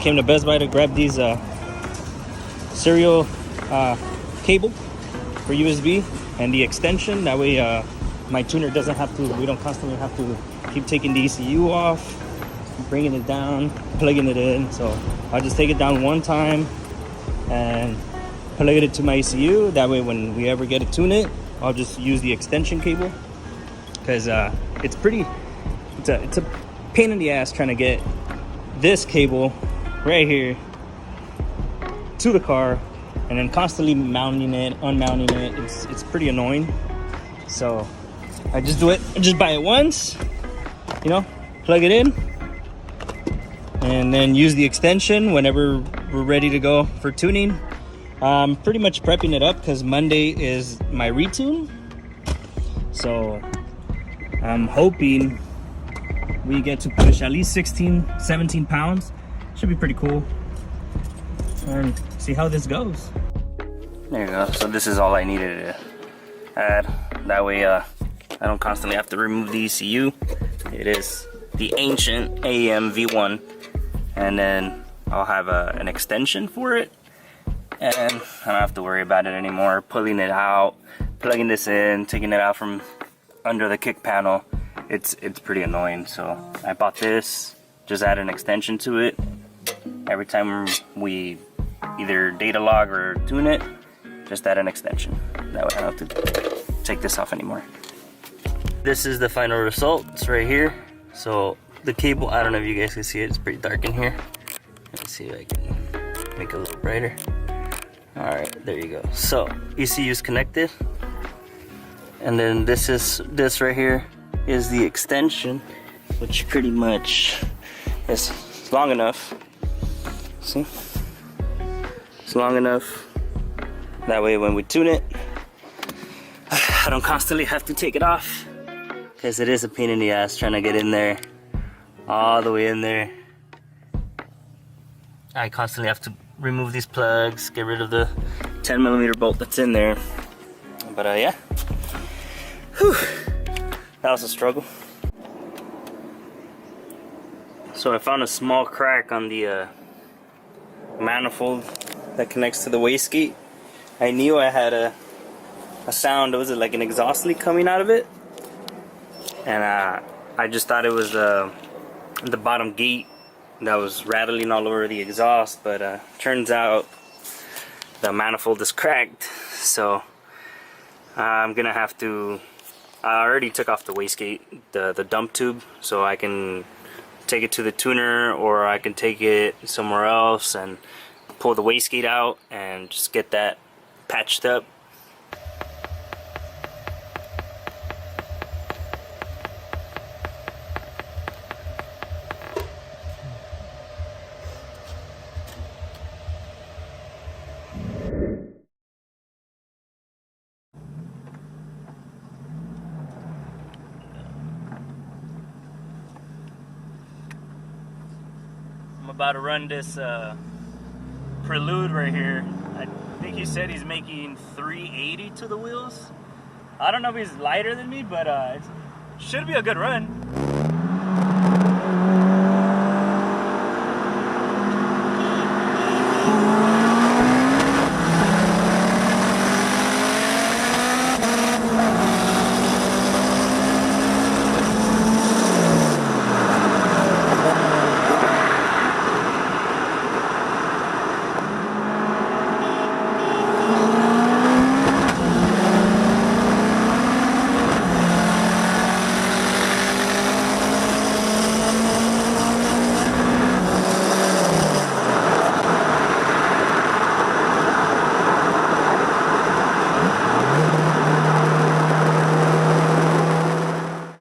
came to Best Buy to grab these serial cable for USB and the extension. That way my tuner doesn't have to, we don't constantly have to keep taking the ECU off, bringing it down, plugging it in. So I'll just take it down one time and plug it to my ECU. That way when we ever get to tune it, I'll just use the extension cable, because it's a pain in the ass trying to get this cable right here to the car and then constantly mounting it, unmounting it. It's pretty annoying. So I just do it, I just buy it once, you know, plug it in, and then use the extension whenever we're ready to go for tuning. I'm pretty much prepping it up because Monday is my retune. So I'm hoping we get to push at least 16-17 pounds. Should be pretty cool, and see how this goes. There you go. So this is all I needed to add. That way I don't constantly have to remove the ECU. It is the ancient AEM V1, and then I'll have an extension for it, and I don't have to worry about it anymore. Pulling it out, plugging this in, taking it out from under the kick panel. It's pretty annoying. So I bought this, just add an extension to it. Every time we either data log or tune it, just add an extension. That way I don't have to take this off anymore. This is the final result. It's right here. So the cable, I don't know if you guys can see it, it's pretty dark in here. Let's see if I can make it a little brighter. Alright, there you go. So ECU is connected, and then this right here is the extension, which pretty much is long enough. See? It's long enough. That way when we tune it, I don't constantly have to take it off, because it is a pain in the ass trying to get in there, all the way in there. I constantly have to remove these plugs, get rid of the 10mm bolt that's in there. But yeah. Whew. That was a struggle. So I found a small crack on the manifold that connects to the wastegate. I knew I had a sound. Was it like an exhaust leak coming out of it? And I just thought it was the bottom gate that was rattling all over the exhaust, but turns out the manifold is cracked. So I'm gonna have to, I already took off the wastegate, the dump tube, so I can take it to the tuner, or I can take it somewhere else and pull the wastegate out and just get that patched up. I'm about to run this Prelude right here. I think he said he's making 380 to the wheels. I don't know if he's lighter than me, but it should be a good run.